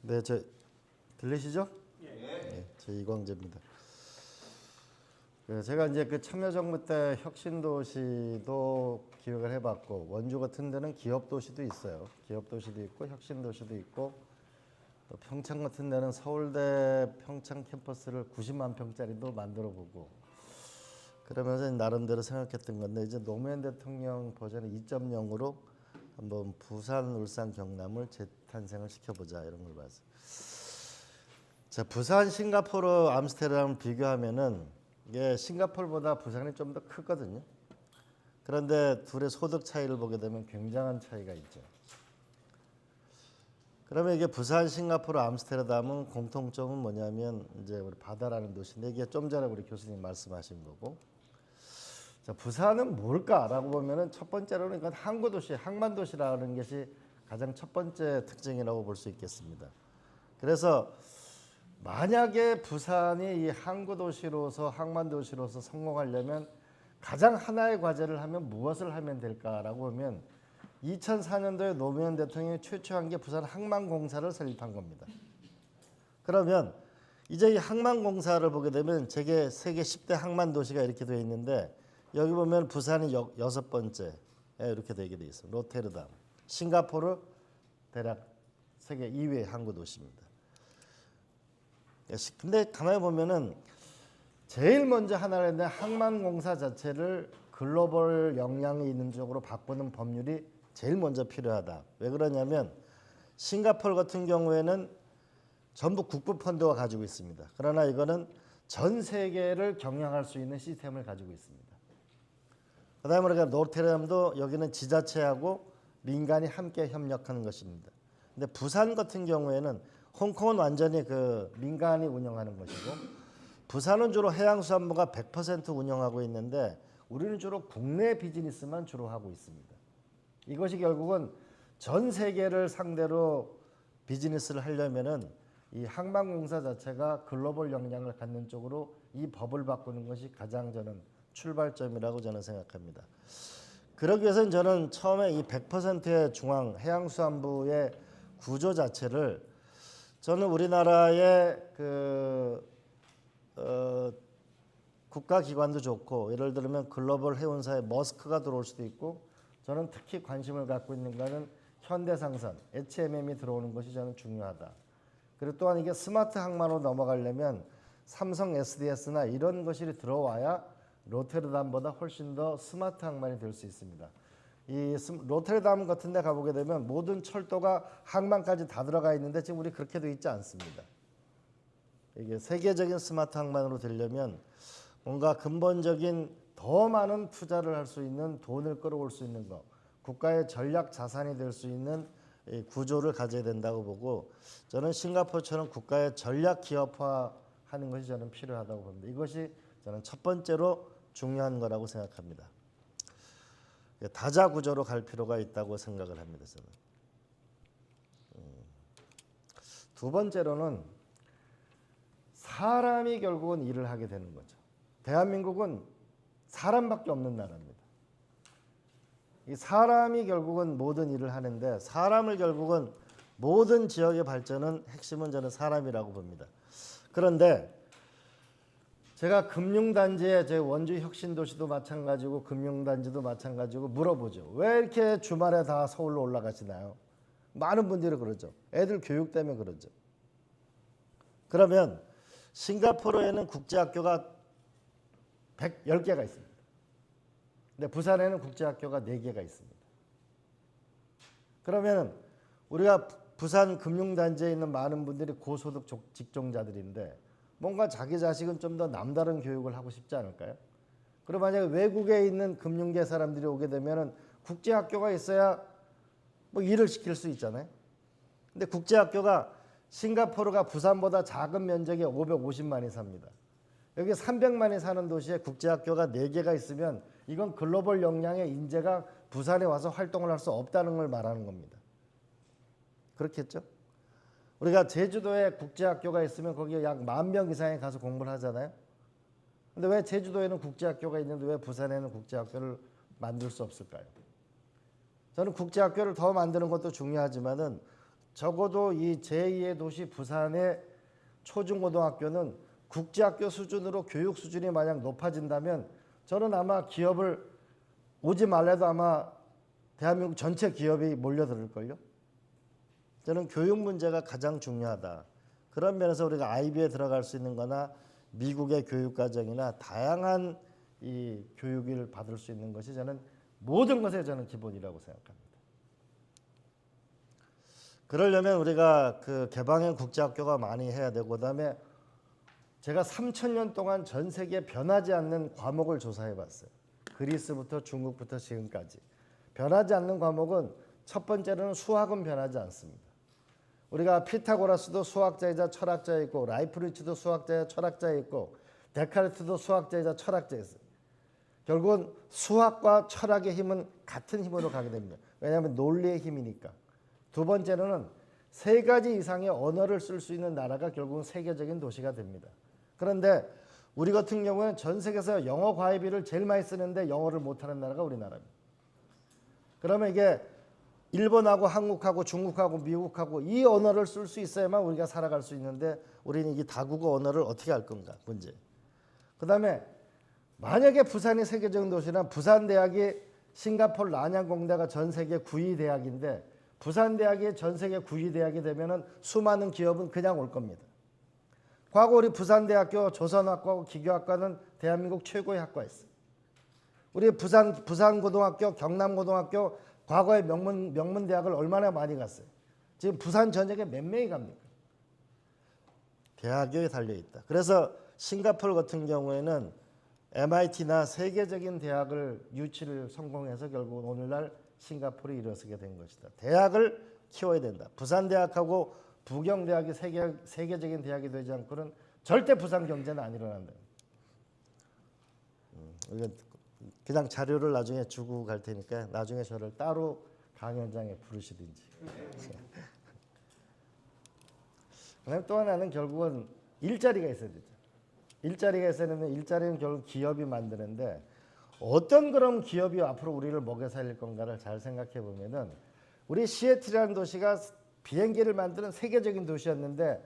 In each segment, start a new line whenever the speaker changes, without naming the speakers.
네, 들리시죠? 네, 저 이광재입니다. 제가 이제 그 참여정부 때 혁신도시도 기획을 해봤고, 원주 같은 데는 기업도시도 있어요. 기업도시도 있고 혁신도시도 있고, 또 평창 같은 데는 서울대 평창 캠퍼스를 90만 평짜리도 만들어보고, 그러면서 나름대로 생각했던 건데, 이제 노무현 대통령 버전 2.0으로 한번 부산, 울산, 경남을 재탄생을 시켜보자, 이런 걸 봤어요. 자, 부산, 싱가포르, 암스테르담을 비교하면은 이게 싱가포르보다 부산이 좀 더 크거든요. 그런데 둘의 소득 차이를 보게 되면 굉장한 차이가 있죠. 그러면 이게 부산, 싱가포르, 암스테르담은 공통점은 뭐냐면 이제 우리 바다라는 도시인데, 이게 좀 전에 우리 교수님 말씀하신 거고. 자, 부산은 뭘까라고 보면은 첫 번째로는 이건 항구 도시, 항만 도시라는 것이 가장 첫 번째 특징이라고 볼 수 있겠습니다. 그래서 만약에 부산이 이 항구 도시로서 항만 도시로서 성공하려면 가장 하나의 과제를 하면 무엇을 하면 될까라고 보면 2004년도에 노무현 대통령이 최초한 게 부산 항만공사를 설립한 겁니다. 그러면 이제 이 항만공사를 보게 되면 세계 10대 항만 도시가 이렇게 되어 있는데, 여기 보면 부산이 6번째 이렇게 되게 되어 있어요. 로테르담, 싱가포르 대략 세계 2위 항구 도시입니다. 근데 가만히 보면은 제일 먼저 하나를 했는데, 항만공사 자체를 글로벌 역량이 있는 쪽으로 바꾸는 법률이 제일 먼저 필요하다. 왜 그러냐면 싱가포르 같은 경우에는 전부 국부 펀드가 가지고 있습니다. 그러나 이거는 전 세계를 경영할 수 있는 시스템을 가지고 있습니다. 그다음에 우리가 노르테르담도 여기는 지자체하고 민간이 함께 협력하는 것입니다. 근데 부산 같은 경우에는 홍콩은 완전히 그 민간이 운영하는 것이고, 부산은 주로 해양수산부가 100% 운영하고 있는데, 우리는 주로 국내 비즈니스만 주로 하고 있습니다. 이것이 결국은 전 세계를 상대로 비즈니스를 하려면은 이 항만공사 자체가 글로벌 역량을 갖는 쪽으로 이 법을 바꾸는 것이 가장 저는 출발점이라고 저는 생각합니다. 그러기 위해서는 저는 처음에 이 100%의 중앙 해양수산부의 구조 자체를, 저는 우리나라의 국가기관도 좋고, 예를 들면 글로벌 해운사의 머스크가 들어올 수도 있고, 저는 특히 관심을 갖고 있는 것은 현대상선, HMM이 들어오는 것이 저는 중요하다. 그리고 또한 이게 스마트 항만으로 넘어가려면 삼성 SDS나 이런 것이 들어와야 로테르담보다 훨씬 더 스마트 항만이 될 수 있습니다. 이 로테르담 같은 데 가보게 되면 모든 철도가 항만까지 다 들어가 있는데, 지금 우리 그렇게 돼 있지 않습니다. 이게 세계적인 스마트 항만으로 되려면 뭔가 근본적인 더 많은 투자를 할 수 있는, 돈을 끌어올 수 있는 것, 국가의 전략 자산이 될 수 있는 구조를 가져야 된다고 보고, 저는 싱가포르처럼 국가의 전략 기업화하는 것이 저는 필요하다고 봅니다. 이것이 저는 첫 번째로 중요한 거라고 생각합니다. 다자 구조로 갈 필요가 있다고 생각을 합니다. 저는. 두 번째로는 사람이 결국은 일을 하게 되는 거죠. 대한민국은 사람밖에 없는 나라입니다. 이 사람이 결국은 모든 일을 하는데, 사람을 결국은 모든 지역의 발전은 핵심은 저는 사람이라고 봅니다. 그런데 제가 금융단지에, 제 원주 혁신도시도 마찬가지고 금융단지도 마찬가지고 물어보죠. 왜 이렇게 주말에 다 서울로 올라가시나요? 많은 분들이 그러죠. 애들 교육 때문에 그러죠. 그러면 싱가포르에는 국제학교가 110개가 있습니다. 근데 부산에는 국제학교가 4개가 있습니다. 그러면 우리가 부산 금융단지에 있는 많은 분들이 고소득 직종자들인데, 뭔가 자기 자식은 좀 더 남다른 교육을 하고 싶지 않을까요? 그리고 만약에 외국에 있는 금융계 사람들이 오게 되면은 국제학교가 있어야 뭐 일을 시킬 수 있잖아요. 근데 국제학교가, 싱가포르가 부산보다 작은 면적에 550만이 삽니다. 여기 300만이 사는 도시에 국제학교가 4개가 있으면 이건 글로벌 역량의 인재가 부산에 와서 활동을 할 수 없다는 걸 말하는 겁니다. 그렇겠죠? 우리가 제주도에 국제학교가 있으면 거기에 약 10,000명 이상이 가서 공부를 하잖아요. 근데 왜 제주도에는 국제학교가 있는데 왜 부산에는 국제학교를 만들 수 없을까요? 저는 국제학교를 더 만드는 것도 중요하지만은 적어도 이 제2의 도시 부산의 초중고등학교는 국제학교 수준으로 교육 수준이 만약 높아진다면 저는 아마 기업을 오지 말래도 아마 대한민국 전체 기업이 몰려들을걸요. 저는 교육 문제가 가장 중요하다. 그런 면에서 우리가 IB에 들어갈 수 있는 거나 미국의 교육과정이나 다양한 이 교육을 받을 수 있는 것이 저는 모든 것에 저는 기본이라고 생각합니다. 그러려면 우리가 그 개방형 국제학교가 많이 해야 되고, 그다음에 제가 3,000년 동안 전 세계에 변하지 않는 과목을 조사해 봤어요. 그리스부터 중국부터 지금까지. 변하지 않는 과목은 첫 번째로는 수학은 변하지 않습니다. 우리가 피타고라스도 수학자이자 철학자였고, 라이프니츠도 수학자이자 철학자였고, 데카르트도 수학자이자 철학자였어요. 결국은 수학과 철학의 힘은 같은 힘으로 가게 됩니다. 왜냐하면 논리의 힘이니까. 두 번째로는 3가지 이상의 언어를 쓸 수 있는 나라가 결국은 세계적인 도시가 됩니다. 그런데 우리 같은 경우는 전 세계에서 영어 과외비를 제일 많이 쓰는데 영어를 못하는 나라가 우리나라입니다. 그러면 이게 일본하고 한국하고 중국하고 미국하고 이 언어를 쓸 수 있어야만 우리가 살아갈 수 있는데 우리는 이 다국어 언어를 어떻게 할 건가 문제. 그다음에 만약에 부산이 세계적인 도시나 부산대학이 싱가포르 난양공대가 전 세계 9위 대학인데 부산대학이 전 세계 9위 대학이 되면은 수많은 기업은 그냥 올 겁니다. 과거 우리 부산대학교 조선학과하고 기교학과는 대한민국 최고의 학과였어요. 우리 부산고등학교, 경남고등학교 과거의 명문 대학을 얼마나 많이 갔어요. 지금 부산 전역에 몇 명이 갑니까? 대학교에 달려 있다. 그래서 싱가포르 같은 경우에는 MIT나 세계적인 대학을 유치를 성공해서 결국 오늘날 싱가포르에 일어서게 된 것이다. 대학을 키워야 된다. 부산대학하고 부경대학이 세계적인 대학이 되지 않고는 절대 부산 경제는 안 일어난다. 그냥 자료를 나중에 주고 갈 테니까 나중에 저를 따로 강연장에 부르시든지. 그다음에 또 하나는 결국은 일자리가 있어야 되죠. 일자리가 있어야 되면 일자리는 결국 기업이 만드는데 어떤 그런 기업이 앞으로 우리를 먹여 살릴 건가를 잘 생각해 보면은 우리 시애틀이라는 도시가 비행기를 만드는 세계적인 도시였는데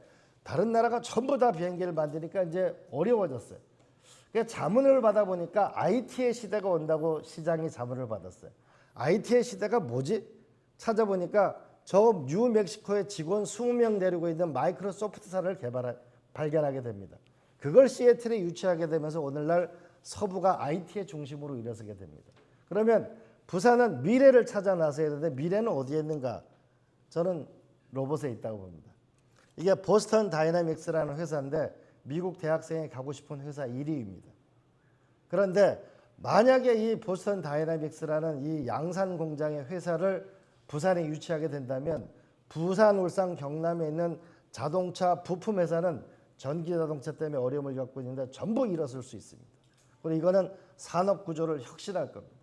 다른 나라가 전부 다 비행기를 만드니까 이제 어려워졌어요. 그러니까 자문을 받아보니까 IT의 시대가 온다고 시장이 자문을 받았어요. IT의 시대가 뭐지? 찾아보니까 저 뉴멕시코에 직원 20명 데리고 있는 마이크로소프트사를 발견하게 됩니다. 그걸 시애틀에 유치하게 되면서 오늘날 서부가 IT의 중심으로 일어서게 됩니다. 그러면 부산은 미래를 찾아 나서야 되는데 미래는 어디에 있는가? 저는 로봇에 있다고 봅니다. 이게 보스턴 다이나믹스라는 회사인데 미국 대학생이 가고 싶은 회사 1위입니다. 그런데 만약에 이 보스턴 다이나믹스라는 이 양산 공장의 회사를 부산에 유치하게 된다면 부산, 울산, 경남에 있는 자동차 부품 회사는 전기 자동차 때문에 어려움을 겪고 있는데 전부 일어설 수 있습니다. 그리고 이거는 산업 구조를 혁신할 겁니다.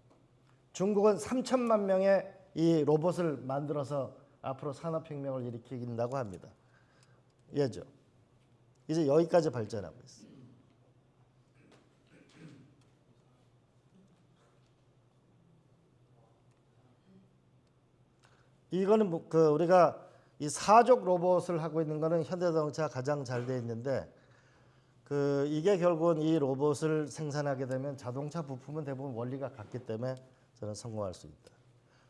중국은 3천만 명의 이 로봇을 만들어서 앞으로 산업혁명을 일으킨다고 합니다. 예죠. 이제 여기까지 발전하고 있어요. 이거는 우리가 이 사족 로봇을 하고 있는 거는 현대자동차가 가장 잘 돼 있는데 이게 결국은 이 로봇을 생산하게 되면 자동차 부품은 대부분 원리가 같기 때문에 저는 성공할 수 있다.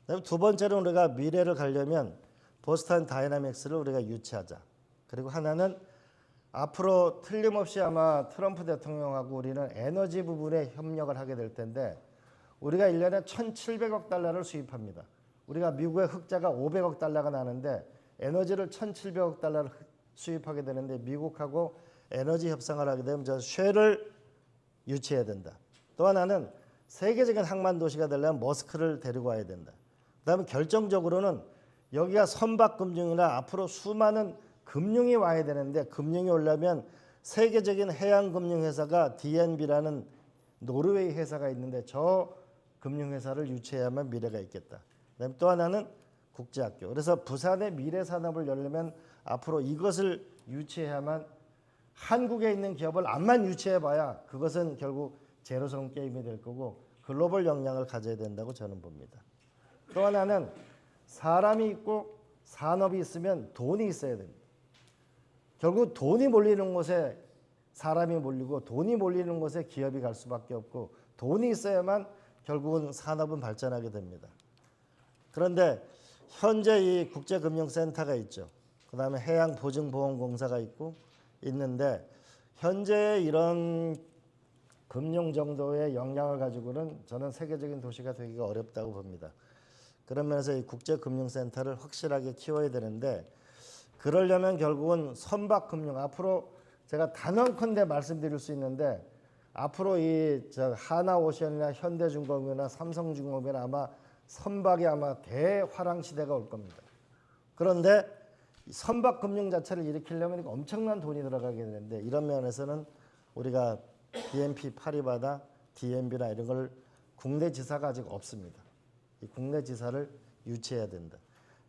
그다음에 두 번째로 우리가 미래를 가려면 보스턴 다이나믹스를 우리가 유치하자. 그리고 하나는 앞으로 틀림없이 아마 트럼프 대통령하고 우리는 에너지 부분에 협력을 하게 될 텐데 우리가 1년에 1,700억 달러를 수입합니다. 우리가 미국의 흑자가 500억 달러가 나는데 에너지를 1,700억 달러를 수입하게 되는데 미국하고 에너지 협상을 하게 되면 저 쉘을 유치해야 된다. 또 하나는 세계적인 항만 도시가 되려면 머스크를 데리고 와야 된다. 그다음에 결정적으로는 여기가 선박금융이나 앞으로 수많은 금융이 와야 되는데 금융이 오려면 세계적인 해양금융회사가 DNB라는 노르웨이 회사가 있는데 저 금융회사를 유치해야만 미래가 있겠다. 그다음에 또 하나는 국제학교. 그래서 부산의 미래 산업을 열려면 앞으로 이것을 유치해야만 한국에 있는 기업을 암만 유치해봐야 그것은 결국 제로섬 게임이 될 거고 글로벌 역량을 가져야 된다고 저는 봅니다. 또 하나는 사람이 있고 산업이 있으면 돈이 있어야 됩니다. 결국 돈이 몰리는 곳에 사람이 몰리고 돈이 몰리는 곳에 기업이 갈 수밖에 없고 돈이 있어야만 결국은 산업은 발전하게 됩니다. 그런데 현재 이 국제금융센터가 있죠. 그다음에 해양보증보험공사가 있는데 현재 이런 금융 정도의 역량을 가지고는 저는 세계적인 도시가 되기가 어렵다고 봅니다. 그런 면에서 이 국제금융센터를 확실하게 키워야 되는데 그러려면 결국은 선박금융 앞으로 제가 단언컨대 말씀드릴 수 있는데 앞으로 이 하나오션이나 현대중공업이나 삼성중공업이나 아마 선박이 아마 대화랑 시대가 올 겁니다. 그런데 선박금융 자체를 일으키려면 엄청난 돈이 들어가게 되는데 이런 면에서는 우리가 BNP 파리바나 DNB나 이런 걸 국내 지사가 아직 없습니다. 이 국내 지사를 유치해야 된다.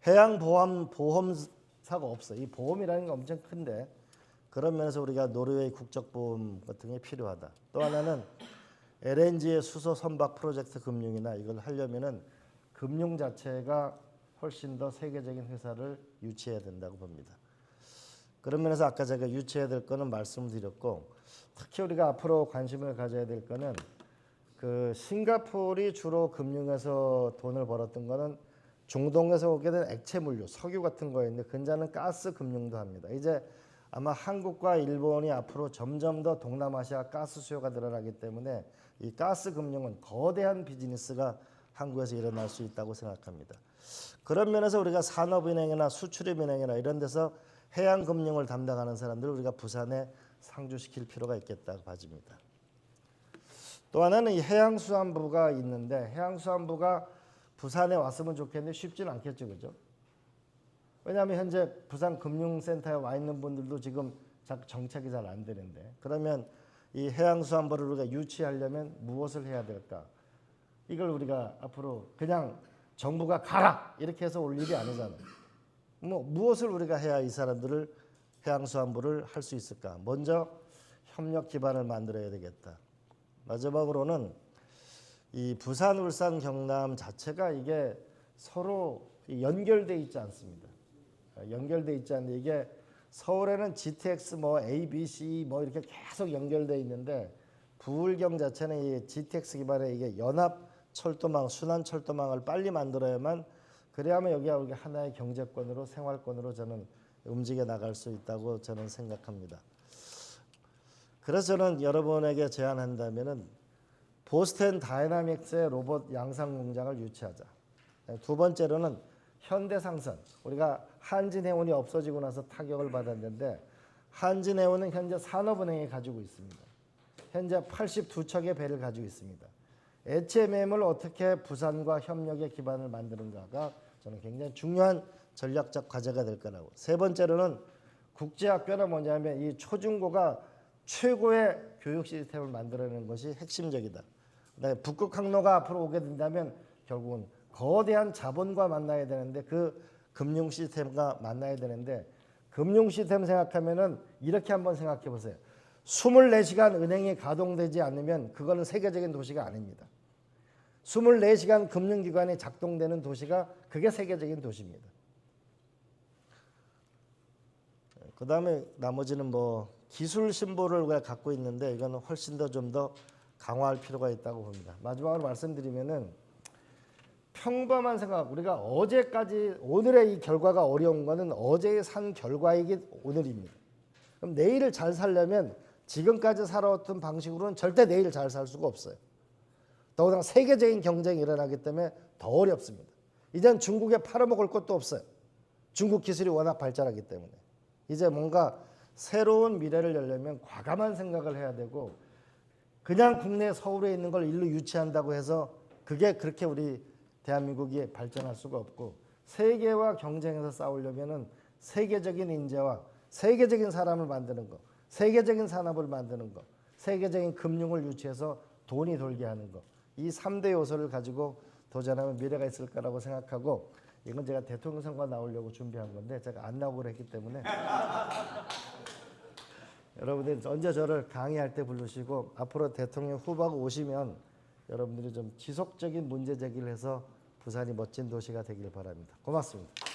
해양보험사가 없어. 이 보험이라는 게 엄청 큰데 그런 면에서 우리가 노르웨이 국적보험 같은 게 필요하다. 또 하나는 LNG의 수소 선박 프로젝트 금융이나 이걸 하려면은 금융 자체가 훨씬 더 세계적인 회사를 유치해야 된다고 봅니다. 그런 면에서 아까 제가 유치해야 될 거는 말씀드렸고 특히 우리가 앞으로 관심을 가져야 될 거는 그 싱가포르이 주로 금융에서 돈을 벌었던 거는 중동에서 오게 된 액체물류, 석유 같은 거였는데 근자는 가스 금융도 합니다. 이제 아마 한국과 일본이 앞으로 점점 더 동남아시아 가스 수요가 늘어나기 때문에 이 가스 금융은 거대한 비즈니스가 한국에서 일어날 수 있다고 생각합니다. 그런 면에서 우리가 산업은행이나 수출입은행이나 이런 데서 해양금융을 담당하는 사람들을 우리가 부산에 상주시킬 필요가 있겠다고 봐집니다. 또 하나는 이 해양수산부가 있는데 해양수산부가 부산에 왔으면 좋겠는데 쉽지는 않겠죠, 그죠? 왜냐하면 현재 부산금융센터에 와 있는 분들도 지금 정착이 잘 안 되는데 그러면 이 해양수산부를 우리가 유치하려면 무엇을 해야 될까? 이걸 우리가 앞으로 그냥 정부가 가라 이렇게 해서 올 일이 아니잖아요. 무엇을 우리가 해야 이 사람들을 해양수산부를 할 수 있을까? 먼저 협력 기반을 만들어야 되겠다. 마지막으로는 이 부산, 울산, 경남 자체가 이게 서로 연결돼 있지 않습니다. 연결돼 있지 않는데 이게 서울에는 GTX A, B, C 이렇게 계속 연결돼 있는데 부울경 자체는 이 GTX 기반의 이게 연합 철도망, 순환 철도망을 빨리 만들어야만 그래야만 여기가 우리 하나의 경제권으로 생활권으로 저는 움직여 나갈 수 있다고 저는 생각합니다. 그래서 저는 여러분에게 제안한다면은 보스턴 다이나믹스의 로봇 양산 공장을 유치하자. 두 번째로는 현대상선. 우리가 한진해운이 없어지고 나서 타격을 받았는데 한진해운은 현재 산업은행이 가지고 있습니다. 현재 82척의 배를 가지고 있습니다. HMM을 어떻게 부산과 협력의 기반을 만드는가가 저는 굉장히 중요한 전략적 과제가 될 거라고. 세 번째로는 국제학교는 뭐냐면 이 초중고가 최고의 교육 시스템을 만들어내는 것이 핵심적이다. 그다음에 북극 항로가 앞으로 오게 된다면 결국은 거대한 자본과 만나야 되는데 그 금융 시스템과 만나야 되는데 금융 시스템 생각하면은 이렇게 한번 생각해 보세요. 24시간 은행이 가동되지 않으면 그거는 세계적인 도시가 아닙니다. 24시간 금융기관이 작동되는 도시가 그게 세계적인 도시입니다. 그 다음에 나머지는 기술 신보를 우리가 갖고 있는데 이거는 훨씬 더 좀 더 강화할 필요가 있다고 봅니다. 마지막으로 말씀드리면은 평범한 생각, 우리가 어제까지 오늘의 이 결과가 어려운 거는 어제의 산 결과이기 오늘입니다. 그럼 내일을 잘 살려면 지금까지 살아왔던 방식으로는 절대 내일 잘 살 수가 없어요. 더구나 세계적인 경쟁이 일어나기 때문에 더 어렵습니다. 이젠 중국에 팔아먹을 것도 없어요. 중국 기술이 워낙 발전하기 때문에. 이제 뭔가 새로운 미래를 열려면 과감한 생각을 해야 되고 그냥 국내 서울에 있는 걸 일로 유치한다고 해서 그게 그렇게 우리 대한민국이 발전할 수가 없고 세계와 경쟁해서 싸우려면은 세계적인 인재와 세계적인 사람을 만드는 거, 세계적인 산업을 만드는 거, 세계적인 금융을 유치해서 돈이 돌게 하는 거, 이 3대 요소를 가지고 도전하면 미래가 있을 거라고 생각하고 이건 제가 대통령 선거 나오려고 준비한 건데 제가 안 나오기로 했기 때문에 여러분들 언제 저를 강의할 때 부르시고 앞으로 대통령 후보가 오시면 여러분들이 좀 지속적인 문제 제기를 해서 부산이 멋진 도시가 되길 바랍니다. 고맙습니다.